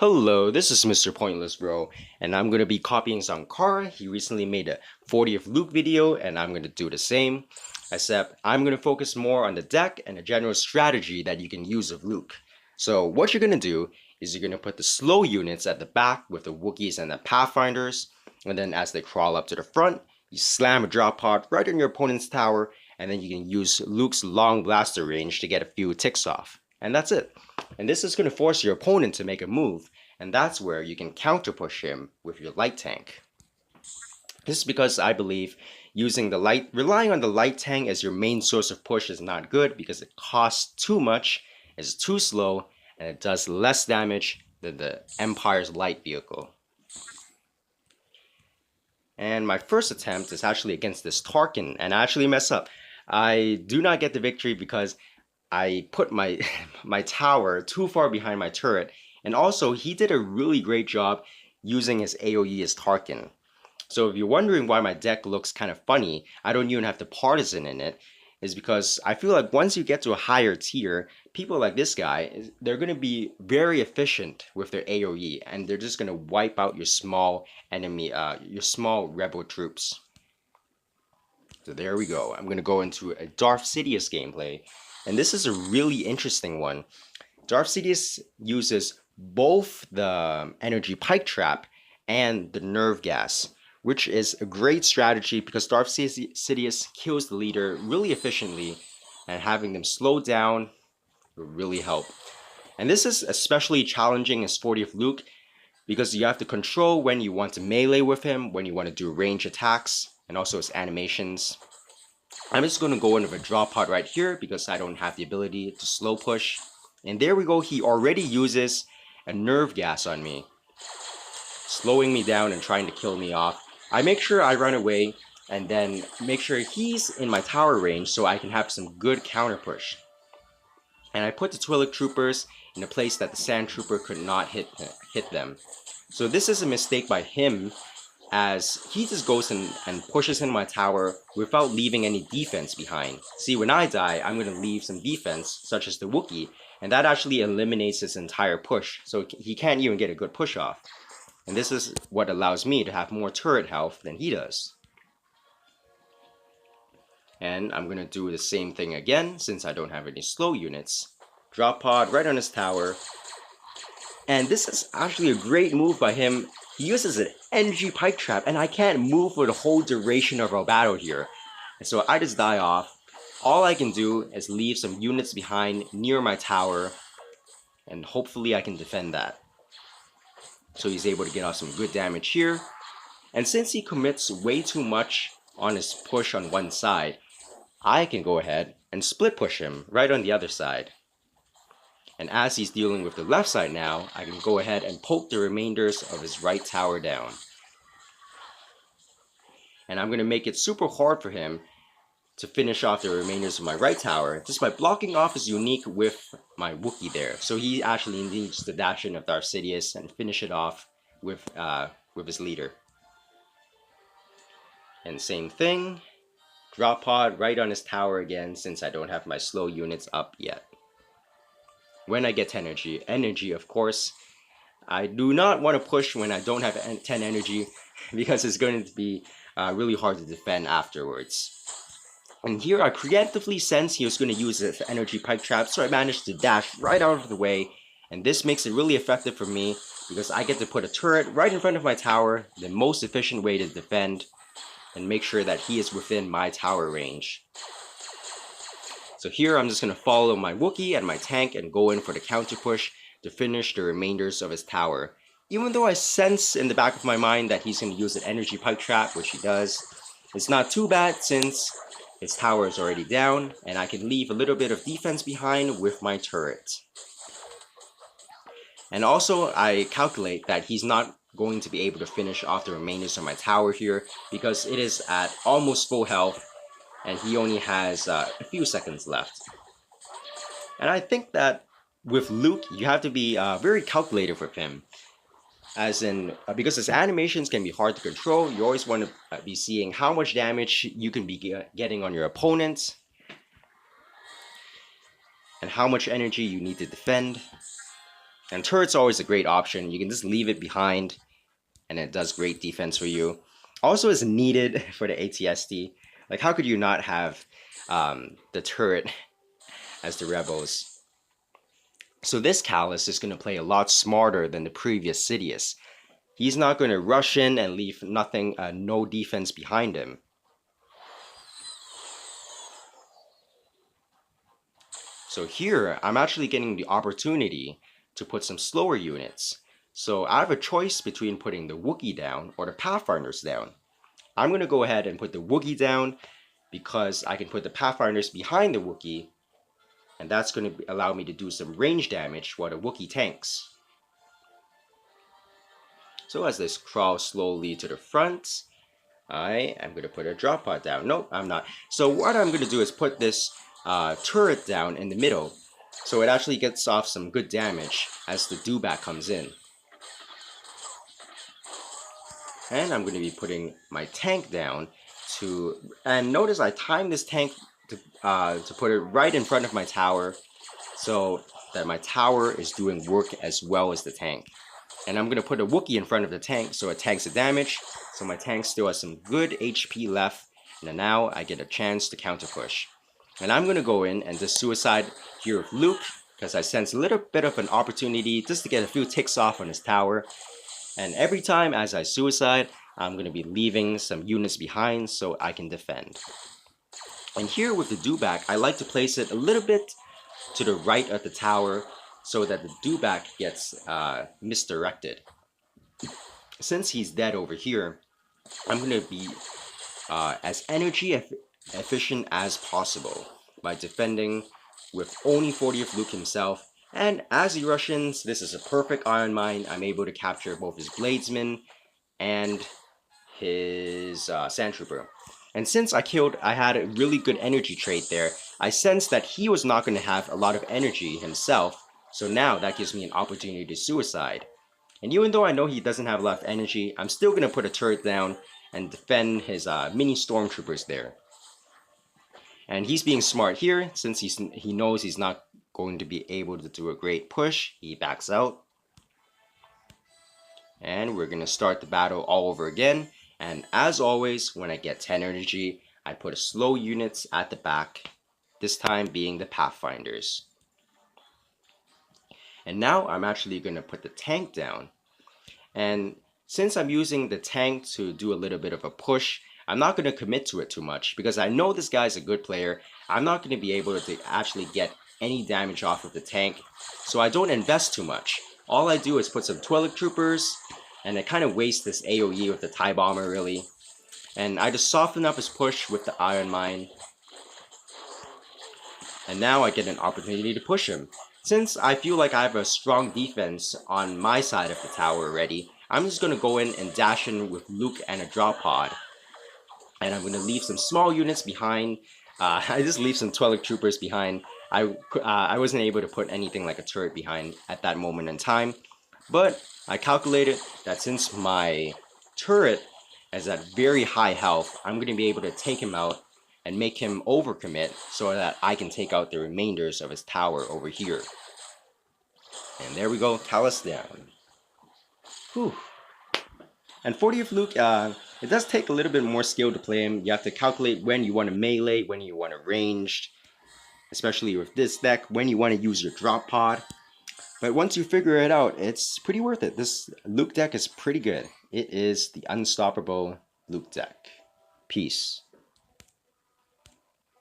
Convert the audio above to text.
Hello, this is Mr. Pointless Bro, and I'm gonna be copying Sankara. He recently made a 40th Luke video, and I'm gonna do the same, except I'm gonna focus more on the deck and the general strategy that you can use of Luke. So what you're gonna do is you're gonna put the slow units at the back with the Wookiees and the Pathfinders, and then as they crawl up to the front, you slam a drop pod right in your opponent's tower, and then you can use Luke's long blaster range to get a few ticks off. And that's it. And this is going to force your opponent to make a move, and that's where you can counter push him with your light tank. This is because I believe relying on the light tank as your main source of push is not good because it costs too much, is too slow, and it does less damage than the Empire's light vehicle. And my first attempt is actually against this Tarkin, and I actually mess up. I do not get the victory because I put my my tower too far behind my turret, and also he did a really great job using his AoE as Tarkin. So if you're wondering why my deck looks kind of funny, I don't even have the partisan in it, is because I feel like once you get to a higher tier, people like this guy, they're going to be very efficient with their AoE, and they're just going to wipe out your small enemy, your small rebel troops. So there we go. I'm going to go into a Darth Sidious gameplay. And this is a really interesting one. Darth Sidious uses both the energy pike trap and the nerve gas, which is a great strategy because Darth Sidious kills the leader really efficiently, and having them slow down will really help. And this is especially challenging as 40th Luke because you have to control when you want to melee with him, when you want to do range attacks, and also his animations. I'm just going to go in with a drop pod right here because I don't have the ability to slow push. And there we go, he already uses a nerve gas on me, slowing me down and trying to kill me off. I make sure I run away and then make sure he's in my tower range so I can have some good counter push. And I put the Twi'lek troopers in a place that the Sand Trooper could not hit them. So this is a mistake by him, as he just goes and pushes in my tower without leaving any defense behind. See, when I die, I'm going to leave some defense, such as the Wookiee, and that actually eliminates his entire push, so he can't even get a good push off. And this is what allows me to have more turret health than he does. And I'm going to do the same thing again, since I don't have any slow units. Drop pod right on his tower. And this is actually a great move by him. He uses an energy pike trap, and I can't move for the whole duration of our battle here. And so I just die off. All I can do is leave some units behind near my tower, and hopefully I can defend that. So he's able to get off some good damage here. And since he commits way too much on his push on one side, I can go ahead and split push him right on the other side. And as he's dealing with the left side now, I can go ahead and poke the remainders of his right tower down. And I'm going to make it super hard for him to finish off the remainders of my right tower just by blocking off his unique with my Wookiee there. So he actually needs to dash in of Darth Sidious and finish it off with his leader. And same thing, drop pod right on his tower again since I don't have my slow units up yet. When I get energy of course, I do not want to push when I don't have 10 energy because it's going to be really hard to defend afterwards. And here I creatively sensed he was going to use the energy pike trap, so I managed to dash right out of the way, and this makes it really effective for me because I get to put a turret right in front of my tower, the most efficient way to defend, and make sure that he is within my tower range. So here I'm just going to follow my Wookiee and my tank and go in for the counter push to finish the remainders of his tower. Even though I sense in the back of my mind that he's going to use an energy pike trap, which he does, it's not too bad since his tower is already down and I can leave a little bit of defense behind with my turret. And also I calculate that he's not going to be able to finish off the remainders of my tower here because it is at almost full health and he only has a few seconds left. And I think that with Luke, you have to be very calculated with him. As in, because his animations can be hard to control, you always want to be seeing how much damage you can be getting on your opponents, and how much energy you need to defend. And turret's always a great option. You can just leave it behind and it does great defense for you. Also is needed for the ATST. Like how could you not have the turret as the rebels? So this Calus is going to play a lot smarter than the previous Sidious. He's not going to rush in and leave nothing, no defense behind him. So here, I'm actually getting the opportunity to put some slower units. So I have a choice between putting the Wookiee down or the Pathfinders down. I'm going to go ahead and put the Wookiee down because I can put the Pathfinders behind the Wookiee, and that's going to allow me to do some range damage while the Wookiee tanks. So as this crawls slowly to the front, I am going to put a drop pod down. Nope, I'm not. So what I'm going to do is put this turret down in the middle, so it actually gets off some good damage as the dewback comes in. And I'm going to be putting my tank down to, and notice I timed this tank to put it right in front of my tower, so that my tower is doing work as well as the tank. And I'm going to put a Wookiee in front of the tank so it tanks the damage, so my tank still has some good HP left, and now I get a chance to counter push. And I'm going to go in and just suicide here with Luke, because I sense a little bit of an opportunity just to get a few ticks off on his tower. And every time as I suicide, I'm going to be leaving some units behind so I can defend. And here with the dewback, I like to place it a little bit to the right of the tower so that the dewback gets misdirected. Since he's dead over here, I'm going to be as energy efficient as possible by defending with only 40th Luke himself. And as he rushes, this is a perfect Iron Mine. I'm able to capture both his Bladesman and his Sand Trooper. And since I had a really good energy trait there, I sensed that he was not going to have a lot of energy himself, so now that gives me an opportunity to suicide. And even though I know he doesn't have a lot of energy, I'm still going to put a turret down and defend his mini stormtroopers there. And he's being smart here, since he knows he's not going to be able to do a great push. He backs out. And we're going to start the battle all over again. And as always, when I get 10 energy, I put a slow units at the back, this time being the Pathfinders. And now I'm actually going to put the tank down. And since I'm using the tank to do a little bit of a push, I'm not going to commit to it too much because I know this guy's a good player. I'm not going to be able to actually get any damage off of the tank, so I don't invest too much. All I do is put some Twi'lek Troopers, and I kind of waste this AoE with the TIE Bomber really. And I just soften up his push with the Iron Mine. And now I get an opportunity to push him. Since I feel like I have a strong defense on my side of the tower already, I'm just going to go in and dash in with Luke and a drop pod. And I'm going to leave some small units behind. I just leave some Twi'lek Troopers behind. I wasn't able to put anything like a turret behind at that moment in time. But I calculated that since my turret is at very high health, I'm going to be able to take him out and make him overcommit so that I can take out the remainders of his tower over here. And there we go, Calus down. Whew. And 40th Luke, it does take a little bit more skill to play him. You have to calculate when you want to melee, when you want to ranged, especially with this deck, when you want to use your drop pod. But once you figure it out, it's pretty worth it. This Luke deck is pretty good. It is the unstoppable Luke deck. Peace.